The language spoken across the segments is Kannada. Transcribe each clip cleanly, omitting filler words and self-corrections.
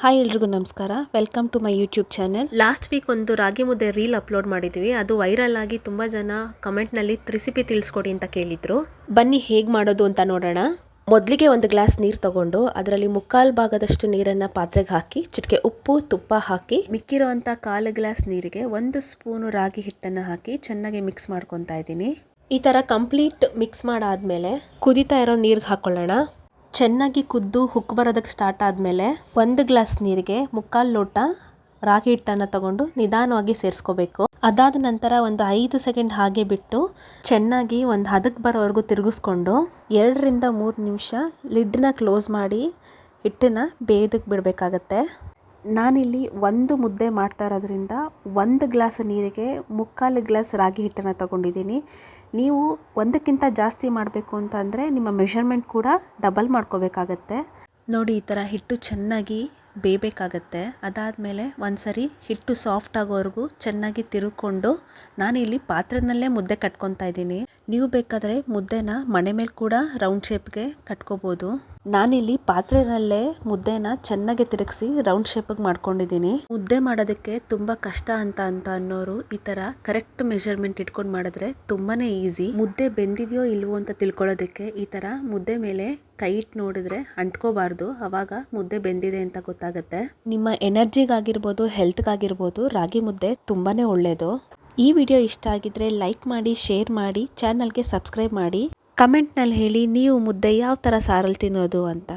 ಹಾಯ್ ಎಲ್ರಿಗೂ ನಮಸ್ಕಾರ. Welcome to my YouTube channel. Last week ಒಂದು ರಾಗಿ ಮುದ್ದೆ ರೀಲ್ ಅಪ್ಲೋಡ್ ಮಾಡಿದ್ವಿ. ಅದು ವೈರಲ್ ಆಗಿ ತುಂಬ ಜನ ಕಮೆಂಟ್ನಲ್ಲಿ ರೆಸಿಪಿ ತಿಳಿಸ್ಕೊಡಿ ಅಂತ ಕೇಳಿದ್ರು. ಬನ್ನಿ ಹೇಗೆ ಮಾಡೋದು ಅಂತ ನೋಡೋಣ. ಮೊದಲಿಗೆ ಒಂದು ಗ್ಲಾಸ್ ನೀರು ತಗೊಂಡು ಅದರಲ್ಲಿ 1/4 ಭಾಗದಷ್ಟು ನೀರನ್ನು ಪಾತ್ರೆಗೆ ಹಾಕಿ ಚಿಟಿಕೆ ಉಪ್ಪು ತುಪ್ಪ ಹಾಕಿ ಮಿಕ್ಕಿರೋಂಥ 1/4 ಗ್ಲಾಸ್ ನೀರಿಗೆ 1 ಸ್ಪೂನು ರಾಗಿ ಹಿಟ್ಟನ್ನು ಹಾಕಿ ಚೆನ್ನಾಗಿ ಮಿಕ್ಸ್ ಮಾಡ್ಕೊತಾ ಇದ್ದೀನಿ. ಈ ಥರ ಕಂಪ್ಲೀಟ್ ಮಿಕ್ಸ್ ಮಾಡಾದ್ಮೇಲೆ ಕುದೀತಾ ಇರೋ ನೀರಿಗೆ ಹಾಕೊಳ್ಳೋಣ. ಚೆನ್ನಾಗಿ ಕುದ್ದು ಹುಕ್ ಬರೋದಕ್ಕೆ ಸ್ಟಾರ್ಟ್ ಆದಮೇಲೆ 1 ಗ್ಲಾಸ್ ನೀರಿಗೆ 3/4 ಲೋಟ ರಾಗಿ ಹಿಟ್ಟನ್ನು ತಗೊಂಡು ನಿಧಾನವಾಗಿ ಸೇರಿಸ್ಕೋಬೇಕು. ಅದಾದ ನಂತರ ಒಂದು 5 ಸೆಕೆಂಡ್ ಹಾಗೆ ಬಿಟ್ಟು ಚೆನ್ನಾಗಿ ಒಂದು ಹದಕ್ಕೆ ಬರೋವರೆಗೂ ತಿರುಗಿಸ್ಕೊಂಡು 2 ರಿಂದ 3 ನಿಮಿಷ ಲಿಡ್ನ ಕ್ಲೋಸ್ ಮಾಡಿ ಹಿಟ್ಟನ್ನು ಬೇಯೋದಕ್ಕೆ ಬಿಡಬೇಕಾಗತ್ತೆ. ನಾನಿಲ್ಲಿ 1 ಮುದ್ದೆ ಮಾಡ್ತಾ ಇರೋದ್ರಿಂದ 1 ಗ್ಲಾಸ್ ನೀರಿಗೆ 3/4 ಗ್ಲಾಸ್ ರಾಗಿ ಹಿಟ್ಟನ್ನು ತಗೊಂಡಿದ್ದೀನಿ. ನೀವು 1ಕ್ಕಿಂತ ಜಾಸ್ತಿ ಮಾಡಬೇಕು ಅಂತ ಅಂದರೆ ನಿಮ್ಮ ಮೆಷರ್ಮೆಂಟ್ ಕೂಡ ಡಬಲ್ ಮಾಡ್ಕೋಬೇಕಾಗತ್ತೆ. ನೋಡಿ, ಈ ಥರ ಹಿಟ್ಟು ಚೆನ್ನಾಗಿ ಬೇಯಬೇಕಾಗತ್ತೆ. ಅದಾದಮೇಲೆ ಒಂದ್ಸರಿ ಹಿಟ್ಟು ಸಾಫ್ಟ್ ಆಗೋವರೆಗೂ ಚೆನ್ನಾಗಿ ತಿರುಗಿಕೊಂಡು ನಾನಿಲ್ಲಿ ಪಾತ್ರೆನಲ್ಲೇ ಮುದ್ದೆ ಕಟ್ಕೊತಾ ಇದ್ದೀನಿ. ನೀವು ಬೇಕಾದರೆ ಮುದ್ದೆನ ಮಣೆ ಮೇಲೆ ಕೂಡ ರೌಂಡ್ ಶೇಪ್ಗೆ ಕಟ್ಕೋಬೋದು. ನಾನಿಲ್ಲಿ ಪಾತ್ರೆನಲ್ಲೇ ಮುದ್ದೆನ ಚೆನ್ನಾಗಿ ತಿರುಗಿಸಿ ರೌಂಡ್ ಶೇಪಿಗೆ ಮಾಡ್ಕೊಂಡಿದ್ದೀನಿ. ಮುದ್ದೆ ಮಾಡೋದಕ್ಕೆ ತುಂಬ ಕಷ್ಟ ಅಂತ ಅನ್ನೋರು ಈ ಥರ ಕರೆಕ್ಟ್ ಮೆಷರ್ಮೆಂಟ್ ಇಟ್ಕೊಂಡು ಮಾಡಿದ್ರೆ ತುಂಬಾನೇ ಈಸಿ. ಮುದ್ದೆ ಬೆಂದಿದೆಯೋ ಇಲ್ವೋ ಅಂತ ತಿಳ್ಕೊಳ್ಳೋದಕ್ಕೆ ಈ ಥರ ಮುದ್ದೆ ಮೇಲೆ ಕೈ ಇಟ್ಟು ನೋಡಿದ್ರೆ ಅಂಟ್ಕೋಬಾರ್ದು. ಅವಾಗ ಮುದ್ದೆ ಬೆಂದಿದೆ ಅಂತ ಗೊತ್ತಾಗುತ್ತೆ. ನಿಮ್ಮ ಎನರ್ಜಿಗಾಗಿರ್ಬೋದು ಹೆಲ್ತ್ಗಾಗಿರ್ಬೋದು ರಾಗಿ ಮುದ್ದೆ ತುಂಬಾನೇ ಒಳ್ಳೆಯದು. ಈ ವಿಡಿಯೋ ಇಷ್ಟ ಆಗಿದ್ರೆ ಲೈಕ್ ಮಾಡಿ, ಶೇರ್ ಮಾಡಿ, ಚಾನಲ್ಗೆ ಸಬ್ಸ್ಕ್ರೈಬ್ ಮಾಡಿ. ಕಮೆಂಟ್ನಲ್ಲಿ ಹೇಳಿ ನೀವು ಮುದ್ದೆ ಯಾವ ಥರ ಸಾರಲ್ಲಿ ತಿನ್ನೋದು ಅಂತ.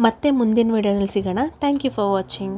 ಮತ್ತೆ ಮುಂದಿನ ವಿಡಿಯೋನಲ್ಲಿ ಸಿಗೋಣ. Thank you for watching.